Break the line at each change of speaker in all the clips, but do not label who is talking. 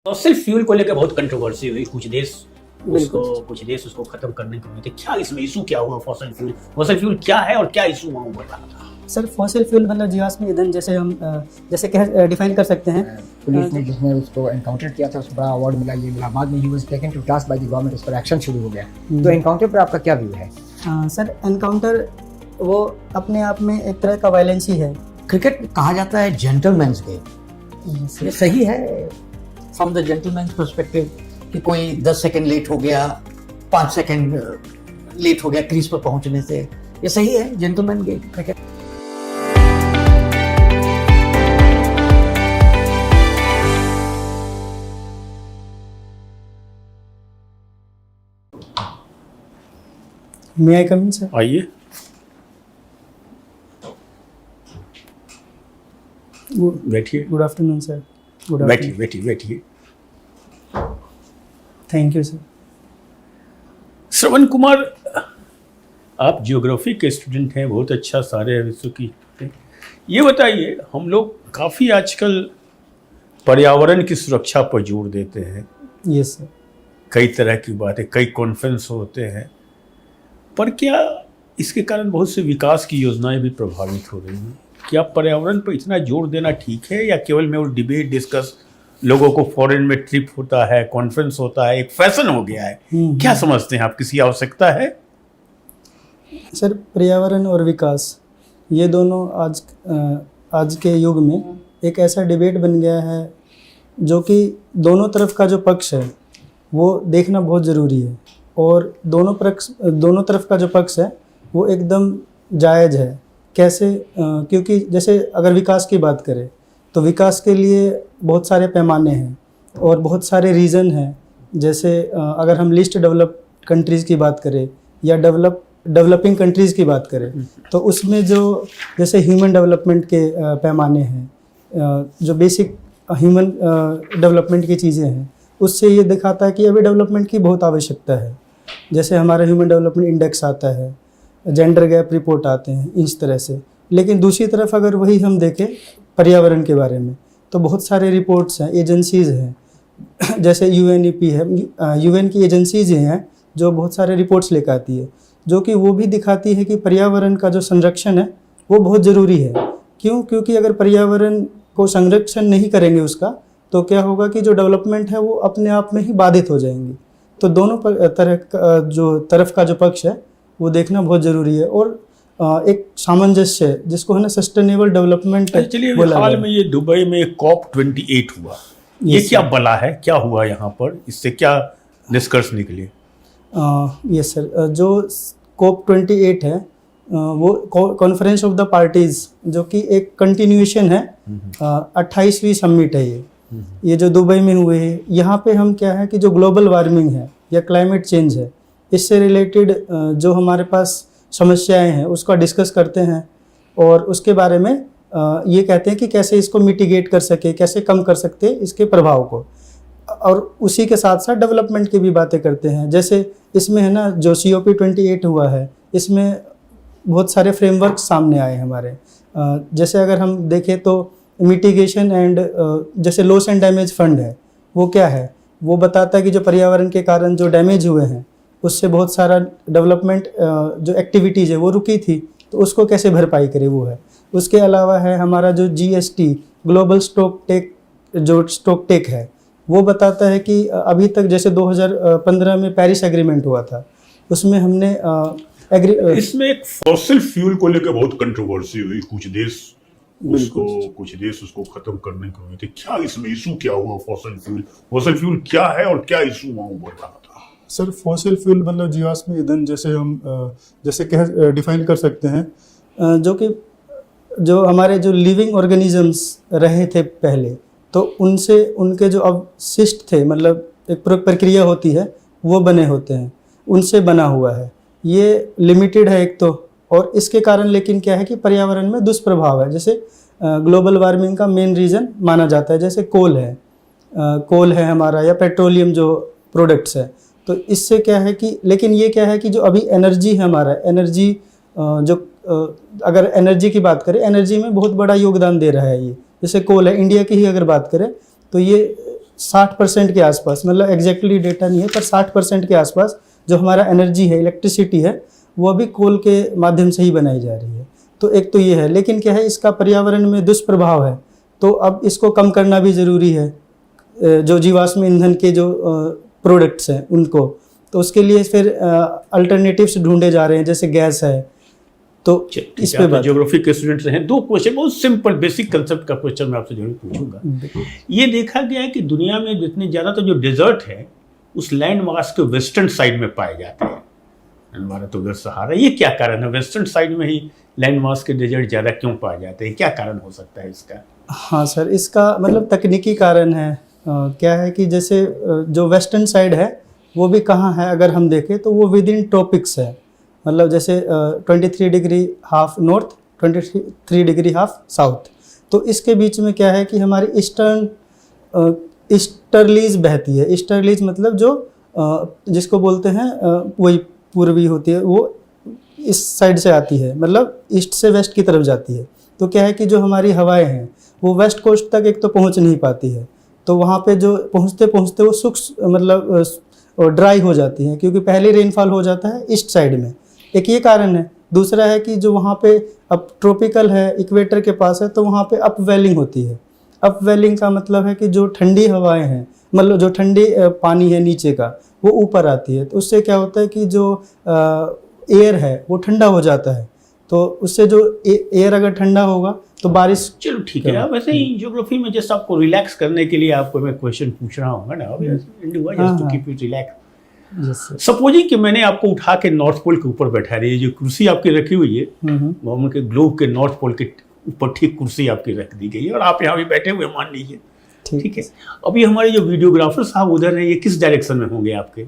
Fossil fuel को लेकर बहुत कंट्रोवर्सी हुई। कुछ देश उसको खत्म करने को थे। क्या इसमें इशू क्या हुआ? फॉसिल फ्यूल क्या है और क्या इशू वहाँ बढ़ रहा था?
सर फॉसिल फ्यूल मतलब जीवाश्म ईंधन जैसे हम डिफाइन कर सकते हैं।
पुलिस ने जिसने उसको एनकाउंटर किया था, उसको बड़ा अवार्ड मिला, ये मिला। बाद में he was taken to task by the government, उस पर एक्शन शुरू हो गया। तो एनकाउंटर पर आपका क्या व्यू है?
सर एनकाउंटर वो अपने आप में एक तरह का वायलेंस ही है।
क्रिकेट कहा जाता है जेंटलमैन्स गेम, ये सही है फ्रॉम द जेंटलमैन्स पर्सपेक्टिव कि कोई 10 सेकंड लेट हो गया, 5 सेकंड लेट हो गया क्रीज पर पहुंचने से, ये सही है gentleman game cricket?
May I come in sir?
आइए। बैठिए।
Good afternoon sir.
बैठिए।
Thank you sir.
Shravan Kumar, आप ज्योग्राफी के स्टूडेंट हैं, बहुत अच्छा सारे विश्व की। ये बताइए, हम लोग काफ़ी आजकल पर्यावरण की सुरक्षा पर जोर देते हैं।
Yes sir.
कई तरह की बातें, कई कॉन्फ्रेंस होते हैं, पर क्या इसके कारण बहुत से विकास की योजनाएं भी प्रभावित हो रही हैं? क्या पर्यावरण पर इतना जोर देना ठीक है, या केवल में वो डिबेट डिस्कस, लोगों को फॉरेन में ट्रिप होता है, कॉन्फ्रेंस होता है, एक फैशन हो गया है? क्या समझते हैं आप, किसी आवश्यकता है?
सर पर्यावरण और विकास ये दोनों आज के युग में एक ऐसा डिबेट बन गया है जो कि दोनों तरफ का जो पक्ष है वो देखना बहुत ज़रूरी है, और दोनों तरफ का जो पक्ष है वो एकदम जायज़ है। कैसे? क्योंकि जैसे अगर विकास की बात करें तो विकास के लिए बहुत सारे पैमाने हैं और बहुत सारे रीज़न हैं। जैसे अगर हम लीस्ट डेवलप कंट्रीज़ की बात करें या डेवलपिंग कंट्रीज़ की बात करें तो उसमें जो जैसे ह्यूमन डेवलपमेंट के पैमाने हैं, जो बेसिक ह्यूमन डेवलपमेंट की चीज़ें हैं, उससे ये दिखाता है कि अभी डेवलपमेंट की बहुत आवश्यकता है। जैसे हमारा ह्यूमन डेवलपमेंट इंडेक्स आता है, जेंडर गैप रिपोर्ट आते हैं, इस तरह से। लेकिन दूसरी तरफ अगर वही हम देखें पर्यावरण के बारे में तो बहुत सारे रिपोर्ट्स हैं, एजेंसीज़ हैं, जैसे UNEP है, UN की एजेंसीज़ हैं जो बहुत सारे रिपोर्ट्स लेकर आती है, जो कि वो भी दिखाती है कि पर्यावरण का जो संरक्षण है वो बहुत ज़रूरी है। क्यों? क्योंकि अगर पर्यावरण को संरक्षण नहीं करेंगे उसका, तो क्या होगा कि जो डेवलपमेंट है वो अपने आप में ही बाधित हो जाएंगी। तो दोनों तरफ का जो पक्ष है वो देखना बहुत ज़रूरी है, और एक सामंजस्य जिसको है ना सस्टेनेबल डेवलपमेंट।
चलिए, हाल में ये दुबई में COP28 हुआ, ये क्या बला है, क्या हुआ यहाँ पर, इससे क्या निष्कर्ष निकले?
यस सर, जो COP28 है वो कॉन्फ्रेंस ऑफ द पार्टीज़, जो कि एक कंटिन्यूएशन है, 28वीं समिट है ये जो दुबई में हुए हैं। यहाँ पे हम क्या है कि जो ग्लोबल वार्मिंग है या क्लाइमेट चेंज है, इससे रिलेटेड जो हमारे पास समस्याएं हैं उसका डिस्कस करते हैं, और उसके बारे में ये कहते हैं कि कैसे इसको मिटिगेट कर सके, कैसे कम कर सकते हैं इसके प्रभाव को, और उसी के साथ साथ डेवलपमेंट की भी बातें करते हैं। जैसे इसमें है ना जो COP28 हुआ है, इसमें बहुत सारे फ्रेमवर्क सामने आए हमारे। जैसे अगर हम देखें तो मिटिगेशन एंड जैसे लॉस एंड डैमेज फंड है, वो क्या है, वो बताता है कि जो पर्यावरण के कारण जो डैमेज हुए हैं उससे बहुत सारा डेवलपमेंट जो एक्टिविटीज़ है वो रुकी थी, तो उसको कैसे भरपाई करे वो है। उसके अलावा है हमारा जो GST ग्लोबल स्टॉक टेक है, वो बताता है कि अभी तक जैसे 2015 में पेरिस एग्रीमेंट हुआ था, उसमें हमने
इसमें एक फॉसिल फ्यूल को लेकर बहुत कंट्रोवर्सी हुई। कुछ देश उसको खत्म करने को थे। क्या इसमें इशू क्या हुआ? फॉसिल फ्यूल क्या है और क्या इशू वहाँ बढ़ रहा था?
सर फॉसिल फ्यूल मतलब जीवाश्म ईंधन जैसे हम डिफाइन कर सकते हैं,
जो हमारे जो लिविंग ऑर्गेनिजम्स रहे थे पहले, तो उनसे उनके जो अवशिष्ट थे, मतलब एक प्रक्रिया होती है वो बने होते हैं, उनसे बना हुआ है। ये लिमिटेड है एक तो, और इसके कारण लेकिन क्या है कि पर्यावरण में दुष्प्रभाव है। जैसे ग्लोबल वार्मिंग का मेन रीज़न माना जाता है, जैसे कोल है हमारा, या पेट्रोलियम जो प्रोडक्ट्स है। तो इससे क्या है कि, लेकिन ये क्या है कि जो अभी एनर्जी है हमारा, एनर्जी अगर एनर्जी की बात करें, एनर्जी में बहुत बड़ा योगदान दे रहा है ये। जैसे कोल है, इंडिया की ही अगर बात करें तो ये 60% के आसपास, मतलब एग्जैक्टली डेटा नहीं है पर 60% के आसपास जो हमारा एनर्जी है, इलेक्ट्रिसिटी है, वो अभी कोल के माध्यम से ही बनाई जा रही है। तो एक तो ये है, लेकिन क्या है इसका पर्यावरण में दुष्प्रभाव है, तो अब इसको कम करना भी ज़रूरी है, जो जीवाश्म ईंधन के जो प्रोडक्ट्स हैं उनको। तो उसके लिए फिर अल्टरनेटिव्स ढूंढे जा रहे हैं, जैसे गैस है। तो इस पे बात,
ज्योग्राफी के स्टूडेंट्स हैं, दो क्वेश्चन बहुत सिंपल बेसिक कंसेप्ट का क्वेश्चन मैं आपसे जरूर पूछूंगा। ये देखा गया है कि दुनिया में जितने ज़्यादा तो जो डेजर्ट है उस लैंड मास के वेस्टर्न साइड में पाए जाते हैं, हमारा तो उधर सहारा। ये क्या कारण है, वेस्टर्न साइड में ही लैंड मास के डेजर्ट ज़्यादा क्यों पाए जाते हैं, क्या कारण हो सकता है इसका?
हाँ सर, इसका मतलब तकनीकी कारण है। क्या है कि जैसे जो वेस्टर्न साइड है वो भी कहाँ है, अगर हम देखें तो वो विद इन ट्रॉपिक्स है, मतलब जैसे 23 degree half north, 23 degree half south. तो इसके बीच में क्या है कि हमारी ईस्टर्लीज बहती है। ईस्टर्लीज मतलब जो जिसको बोलते हैं वही पूर्वी होती है, वो इस साइड से आती है, मतलब ईस्ट से वेस्ट की तरफ जाती है। तो क्या है कि जो हमारी हवाएं हैं वो वेस्ट कोस्ट तक एक तो पहुंच नहीं पाती है, तो वहाँ पे जो पहुँचते पहुँचते वो सूख मतलब ड्राई हो जाती हैं, क्योंकि पहले रेनफॉल हो जाता है ईस्ट साइड में। एक ये कारण है। दूसरा है कि जो वहाँ पे अब ट्रॉपिकल है, इक्वेटर के पास है, तो वहाँ पे अपवेलिंग होती है। अपवेलिंग का मतलब है कि जो ठंडी हवाएं हैं, मतलब जो ठंडी पानी है नीचे का, वो ऊपर आती है। तो उससे क्या होता है कि जो एयर है वो ठंडा हो जाता है। तो उससे जो एयर अगर ठंडा होगा तो बारिश।
चलो ठीक है। अब वैसे ही ज्योग्राफी में जैसे आपको रिलैक्स करने के लिए आपको मैं क्वेश्चन पूछ रहा हूँ ना, just to keep you relax. Supposing कि मैंने आपको उठा के नॉर्थ पोल के ऊपर बैठा दी, जो कुर्सी आपकी रखी हुई है गवर्नमेंट के ग्लोब के नॉर्थ पोल के ऊपर ठीक कुर्सी आपकी रख दी गई है और आप यहाँ भी बैठे हुए मान लीजिए, ठीक है। अभी हमारे जो वीडियोग्राफर साहब उधर हैं, ये किस डायरेक्शन में होंगे आपके?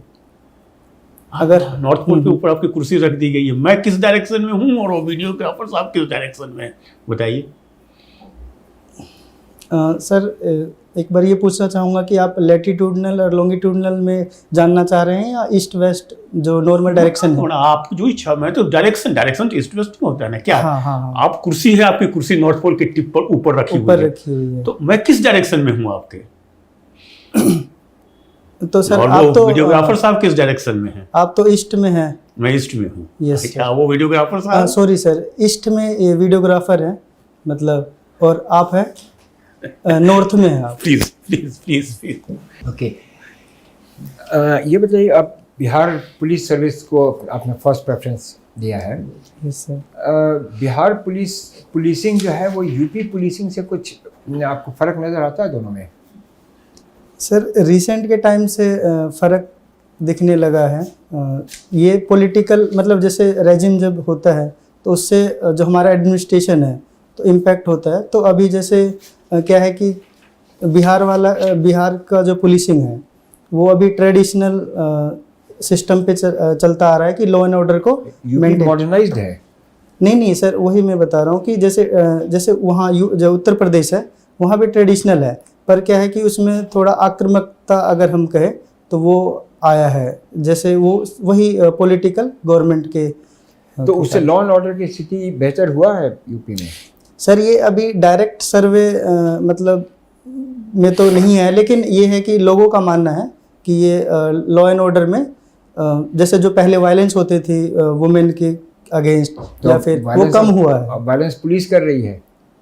अगर नॉर्थ पोल के ऊपर आपकी कुर्सी रख दी गई है, मैं किस डायरेक्शन में हूँ और वो वीडियोग्राफर साहब किस डायरेक्शन में, बताइए।
सर एक बार ये पूछना चाहूँगा कि आप लैटिट्यूडनल और लॉन्गिट्यूडनल में जानना चाह रहे हैं या ईस्ट वेस्ट जो नॉर्मल डायरेक्शन है?
आपकी जो इच्छा, मैं तो डायरेक्शन तो ईस्ट वेस्ट में होता है ना क्या?
हाँ।
आप कुर्सी है, आपकी कुर्सी नॉर्थ पोल के टिप पर ऊपर रखी हुई है, तो मैं किस डायरेक्शन में हूँ आपके?
तो सर
और
आप तो
वीडियोग्राफर साहब किस डायरेक्शन में हैं?
आप तो ईस्ट में हैं।
मैं ईस्ट में हूँ।
यस
अच्छा, वो वीडियोग्राफर साहब?
सॉरी सर, ईस्ट में ये वीडियोग्राफर है मतलब, और आप हैं नॉर्थ में हैं आप।
प्लीज।
ओके, ये बताइए, आप बिहार पुलिस सर्विस को आपने फर्स्ट प्रेफरेंस दिया है।
Yes sir.
बिहार पुलिसिंग जो है वो यूपी पुलिसिंग से कुछ आपको फ़र्क नज़र आता है दोनों में?
सर रिसेंट के टाइम से फ़र्क दिखने लगा है। ये पॉलिटिकल मतलब जैसे रेजिम जब होता है तो उससे जो हमारा एडमिनिस्ट्रेशन है तो इम्पैक्ट होता है। तो अभी जैसे क्या है कि बिहार का जो पुलिसिंग है वो अभी ट्रेडिशनल सिस्टम पे चलता आ रहा है कि लॉ एंड ऑर्डर को
मॉडर्नाइज्ड है।
नहीं सर, वही मैं बता रहा हूँ कि जैसे वहाँ जो उत्तर प्रदेश है वहाँ भी ट्रेडिशनल है, पर क्या है कि उसमें थोड़ा आक्रामकता अगर हम कहें तो वो आया है, जैसे वो वही पॉलिटिकल गवर्नमेंट के।
तो उससे लॉ एंड ऑर्डर की स्थिति बेहतर हुआ है यूपी में?
सर ये अभी डायरेक्ट सर्वे मतलब में तो नहीं है, लेकिन ये है कि लोगों का मानना है कि ये लॉ एंड ऑर्डर में जैसे जो पहले वायलेंस होते थी वुमेन के अगेंस्ट
तो
या फिर वो कम हुआ है।
वायलेंस पुलिस कर रही है?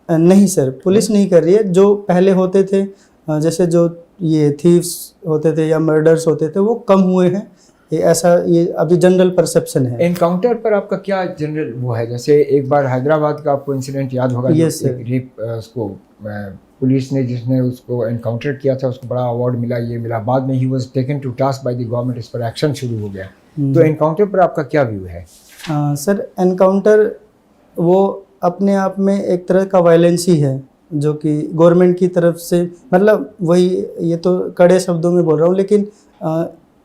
नहीं सर, पुलिस नहीं कर रही है। जो पहले होते थे जैसे जो ये थीव्स होते थे या मर्डर्स होते थे वो कम हुए हैं, ये अभी जनरल परसेप्शन है।
एनकाउंटर पर आपका क्या जनरल वो है? जैसे एक बार हैदराबाद का आपको इंसिडेंट याद होगा,
यस सर।
रेप उसको पुलिस ने जिसने उसको एनकाउंटर किया था उसको बड़ा अवार्ड मिला, ये मिला, बाद में he was taken to task by the government, इस पर एक्शन शुरू हो गया। तो एनकाउंटर पर आपका क्या व्यू है?
सर एनकाउंटर वो अपने आप में एक तरह का वायलेंस ही है जो कि गवर्नमेंट की तरफ से, मतलब वही, ये तो कड़े शब्दों में बोल रहा हूँ, लेकिन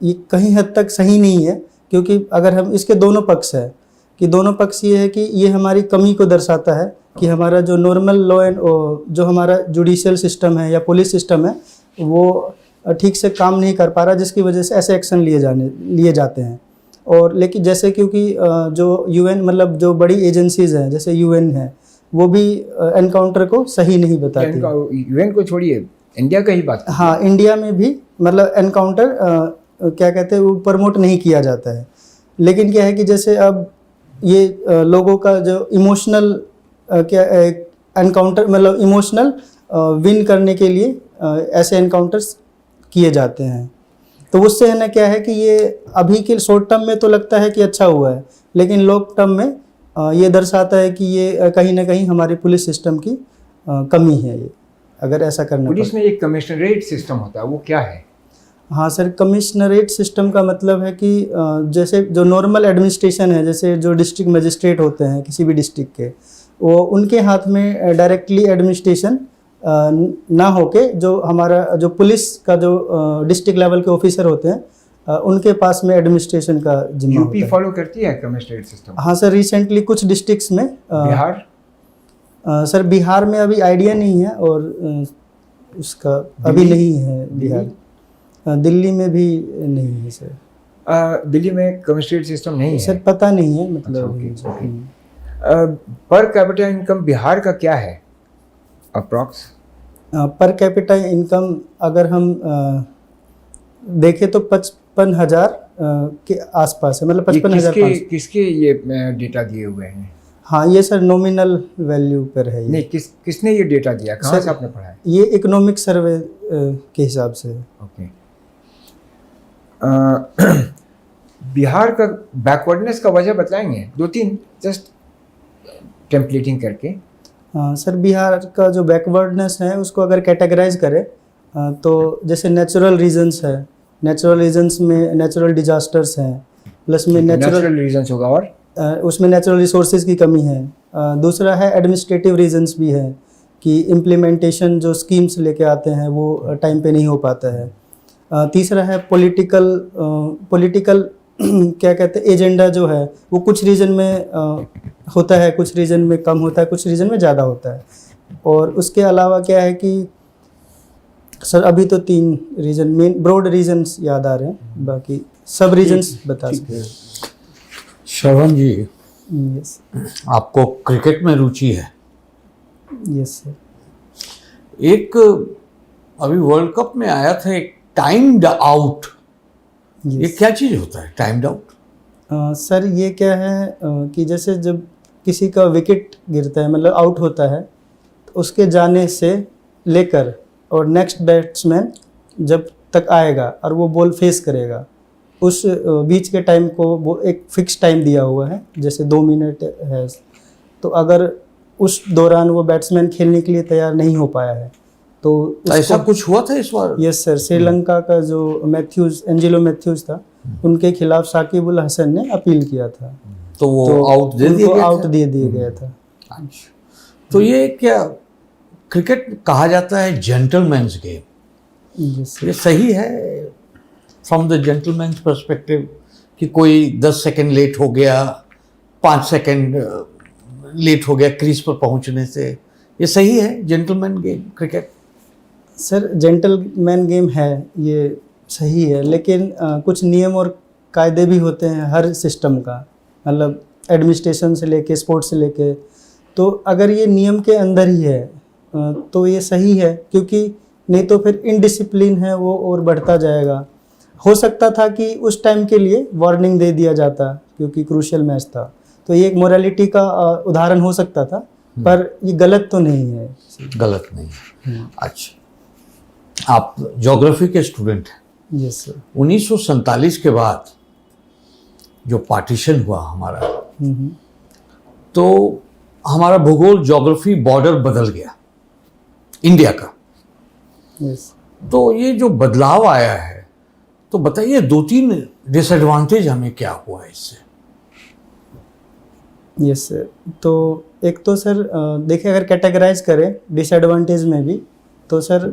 ये कहीं हद तक सही नहीं है, क्योंकि अगर हम इसके दोनों पक्ष है कि दोनों पक्ष ये है कि ये हमारी कमी को दर्शाता है कि हमारा जो नॉर्मल लॉ एंड जो हमारा जुडिशियल सिस्टम है या पुलिस सिस्टम है वो ठीक से काम नहीं कर पा रहा, जिसकी वजह से ऐसे एक्शन लिए जाते हैं। और लेकिन जैसे क्योंकि जो यूएन मतलब जो बड़ी एजेंसीज हैं जैसे यूएन है वो भी एनकाउंटर को सही नहीं बताती।
यूएन को छोड़िए, इंडिया का ही बात कीजिए।
हाँ, इंडिया में भी मतलब एनकाउंटर क्या कहते हैं वो प्रमोट नहीं किया जाता है। लेकिन क्या है कि जैसे अब ये लोगों का जो इमोशनल क्या एनकाउंटर मतलब इमोशनल विन करने के लिए ऐसे एनकाउंटर्स किए जाते हैं। तो उससे है ना क्या है कि ये अभी के शॉर्ट टर्म में तो लगता है कि अच्छा हुआ है, लेकिन लॉन्ग टर्म में ये दर्शाता है कि ये कहीं ना कहीं हमारे पुलिस सिस्टम की कमी है ये, अगर ऐसा करना
पुलिस
पड़े।
में एक कमिश्नरेट सिस्टम होता है, वो क्या है?
हाँ सर, कमिश्नरेट सिस्टम का मतलब है कि जैसे जो नॉर्मल एडमिनिस्ट्रेशन है, जैसे जो डिस्ट्रिक्ट मजिस्ट्रेट होते हैं किसी भी डिस्ट्रिक्ट के, वो उनके हाथ में डायरेक्टली एडमिनिस्ट्रेशन ना होके जो हमारा जो पुलिस का जो डिस्ट्रिक्ट लेवल के ऑफिसर होते हैं उनके पास में एडमिनिस्ट्रेशन का जिम्मा होता
यूपी
है।
फॉलो करती है कमिश्नरेट सिस्टम?
हाँ सर, रिसेंटली कुछ डिस्ट्रिक्ट्स में
बिहार?
सर बिहार में अभी आइडिया नहीं है, और उसका अभी
दिल्ली?
नहीं है बिहार। दिल्ली में भी नहीं है सर।
दिल्ली में कमिश्नरेट सिस्टम नहीं
सर
है।
पता नहीं है मतलब।
अच्छा, okay. Per capita income Bihar का क्या है अप्रॉक्स?
पर कैपिटा इनकम अगर हम देखें तो 55,000 के आसपास है, मतलब 55,500।
किसके ये डेटा दिए हुए हैं?
हाँ, ये सर नॉमिनल वैल्यू पर है ये।
नहीं, किसने ये डेटा दिया, कहाँ से आपने पढ़ा है?
ये इकोनॉमिक सर्वे के हिसाब से है।
ओके। बिहार का बैकवर्डनेस का वजह बताएंगे? 2-3 जस्ट टेम्पलेटिंग करके।
हाँ सर, बिहार का जो बैकवर्डनेस है उसको अगर कैटेगराइज करें तो जैसे नेचुरल रीजंस है, नेचुरल रीजंस में नेचुरल डिजास्टर्स हैं, प्लस में
नेचुरल रीजंस होगा, और
उसमें नेचुरल रिसोर्सेज की कमी है। दूसरा है एडमिनिस्ट्रेटिव रीजंस भी है कि इम्प्लीमेंटेशन जो स्कीम्स लेके आते हैं वो टाइम पे नहीं हो पाता है। तीसरा है पॉलिटिकल क्या कहते हैं एजेंडा जो है वो कुछ रीजन में होता है, कुछ रीजन में कम होता है, कुछ रीजन में ज़्यादा होता है। और उसके अलावा क्या है कि सर अभी तो 3 रीजन मेन ब्रॉड रीजन्स याद आ रहे हैं, बाकी सब रीजन्स बता सकते हैं।
श्रवण जी,
यस
आपको क्रिकेट में रुचि है।
Yes sir.
एक अभी वर्ल्ड कप में आया था एक टाइम्ड आउट, ये क्या चीज़ होता है टाइम्ड आउट?
सर ये क्या है कि जैसे जब किसी का विकेट गिरता है मतलब आउट होता है, तो उसके जाने से लेकर और नेक्स्ट बैट्समैन जब तक आएगा और वो बॉल फेस करेगा, उस बीच के टाइम को वो एक फिक्स टाइम दिया हुआ है, जैसे 2 मिनट है। तो अगर उस दौरान वो बैट्समैन खेलने के लिए तैयार नहीं हो पाया है तो
ऐसा कुछ हुआ था इस बार?
यस सर, श्रीलंका का जो एंजेलो मैथ्यूज था उनके खिलाफ साकिब उल हसन ने अपील किया था,
तो वो आउट दे दिया गया
आउट
था?
दे दिया गया था।
अच्छा, तो ये क्या क्रिकेट कहा जाता है जेंटलमैन्स गेम,
यस सर।
ये सही है फ्रॉम द जेंटलमैन्स पर्सपेक्टिव कि कोई 10 सेकंड लेट हो गया, 5 सेकंड लेट हो गया क्रीज पर पहुंचने से, ये सही है gentleman game cricket?
Sir gentleman game है, ये सही है, लेकिन कुछ नियम और कायदे भी होते हैं हर सिस्टम का, मतलब एडमिनिस्ट्रेशन से लेके स्पोर्ट्स से लेके। तो अगर ये नियम के अंदर ही है तो ये सही है, क्योंकि नहीं तो फिर इनडिसिप्लिन है वो और बढ़ता जाएगा। हो सकता था कि उस टाइम के लिए वार्निंग दे दिया जाता क्योंकि क्रूशियल मैच था, तो ये एक मोरालिटी का उदाहरण हो सकता था, पर ये गलत तो नहीं है।
गलत नहीं। अच्छा, आप ज्योग्राफी के स्टूडेंट हैं।
Yes sir.
1947 के बाद जो पार्टीशन हुआ हमारा, तो हमारा भूगोल ज्योग्राफी बॉर्डर बदल गया इंडिया का।
यस।
तो ये जो बदलाव आया है, तो बताइए 2-3 डिसएडवांटेज हमें क्या हुआ इससे?
Yes sir. तो एक तो सर देखिए, अगर कैटेगराइज करें डिसएडवांटेज में भी, तो सर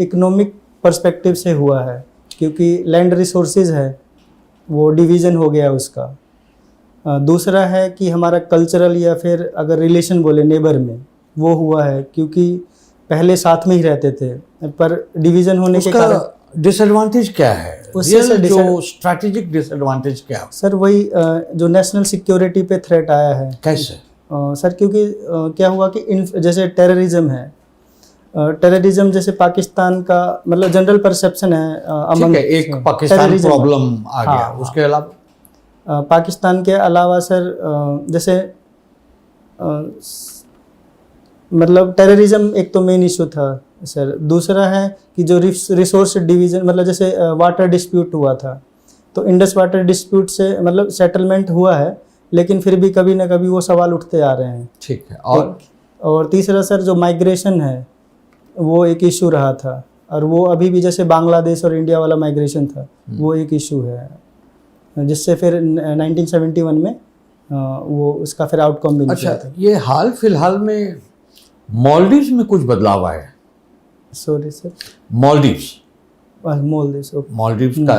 इकोनॉमिक पर्सपेक्टिव से हुआ है, क्योंकि लैंड रिसोर्सेज है वो डिवीज़न हो गया उसका। दूसरा है कि हमारा कल्चरल या फिर अगर रिलेशन बोले नेबर में, वो हुआ है, क्योंकि पहले साथ में ही रहते थे, पर डिवीज़न होने के कारण
डिसएडवांटेज क्या है?
उससे सर
जो स्ट्रैटेजिक डिसएडवांटेज क्या है?
सर वही जो नेशनल सिक्योरिटी पे थ्रेट आया है।
कैसे?
सर क्योंकि क्या हुआ कि जैसे टेररिज्म है, टेररिज्म जैसे पाकिस्तान का मतलब जनरल परसेप्शन है
ठीक है, एक पाकिस्तान
terrorism।
प्रॉब्लम आ गया,
हाँ,
उसके अलावा
पाकिस्तान के अलावा सर जैसे मतलब टेररिज्म एक तो मेन इशू था सर। दूसरा है कि जो रिसोर्स डिवीजन मतलब जैसे वाटर डिस्प्यूट हुआ था, तो इंडस वाटर डिस्प्यूट से मतलब सेटलमेंट हुआ है, लेकिन फिर भी कभी ना कभी वो सवाल उठते आ रहे हैं।
ठीक है।
और तीसरा सर जो माइग्रेशन है वो एक इशू रहा था, और वो अभी भी जैसे बांग्लादेश और इंडिया वाला माइग्रेशन था वो एक इशू है, जिससे फिर 1971 में वो उसका फिर आउटकम भी निकला
अच्छा,
था।
ये हाल फिलहाल में मालदीव्स में कुछ बदलाव आया है।
सॉरी सर,
मालदीव्स
मालदीव्स
मालदीव्स का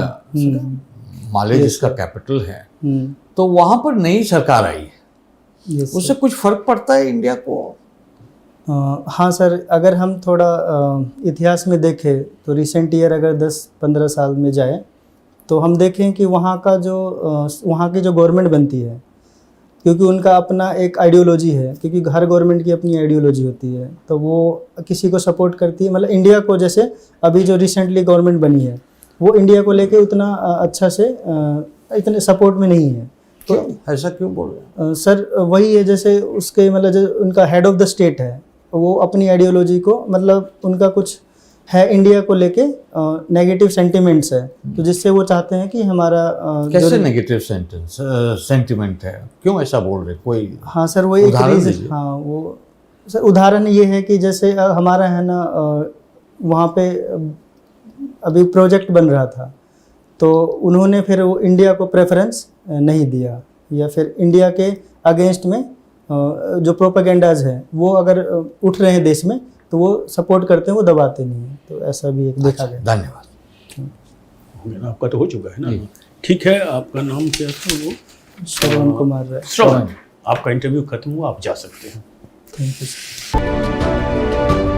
माले जिसका कैपिटल है, तो वहां पर नई सरकार आई है,
यस
उससे कुछ फर्क पड़ता है इंडिया को?
हाँ सर, अगर हम थोड़ा इतिहास में देखें तो रिसेंट ईयर अगर 10-15 साल में जाए तो हम देखें कि वहाँ की जो गवर्नमेंट बनती है, क्योंकि उनका अपना एक आइडियोलॉजी है, क्योंकि हर गवर्नमेंट की अपनी आइडियोलॉजी होती है, तो वो किसी को सपोर्ट करती है। मतलब इंडिया को जैसे अभी जो रिसेंटली गवर्नमेंट बनी है वो इंडिया को लेके उतना अच्छा से इतने सपोर्ट में नहीं है।
तो ऐसा क्यों बोल रहे हैं?
सर वही है, जैसे उसके मतलब जो उनका हेड ऑफ द स्टेट है वो अपनी आइडियोलॉजी को मतलब उनका कुछ है इंडिया को लेके नेगेटिव सेंटिमेंट्स है, तो जिससे वो चाहते हैं कि हमारा
कैसे नेगेटिव सेंटिमेंट है, क्यों ऐसा बोल रहे कोई?
हाँ सर, वो एक
उदाहरण
रीजन,
दीजिए।
हाँ वो सर उदाहरण ये है कि जैसे हमारा है ना वहाँ पे अभी प्रोजेक्ट बन रहा था, तो उन्होंने फिर वो इंडिया को प्रेफरेंस नहीं दिया, या फिर इंडिया के अगेंस्ट में जो प्रोपेगेंडाज हैं वो अगर उठ रहे हैं देश में तो वो सपोर्ट करते हैं, वो दबाते नहीं हैं। तो ऐसा भी एक देखा गया।
धन्यवाद।
हो गया ना, आपका तो हो चुका है ना। ठीक है, आपका नाम क्या था? वो
श्रवण कुमार राय।
श्रवण, आपका इंटरव्यू खत्म हुआ, आप जा सकते हैं।
Thank you.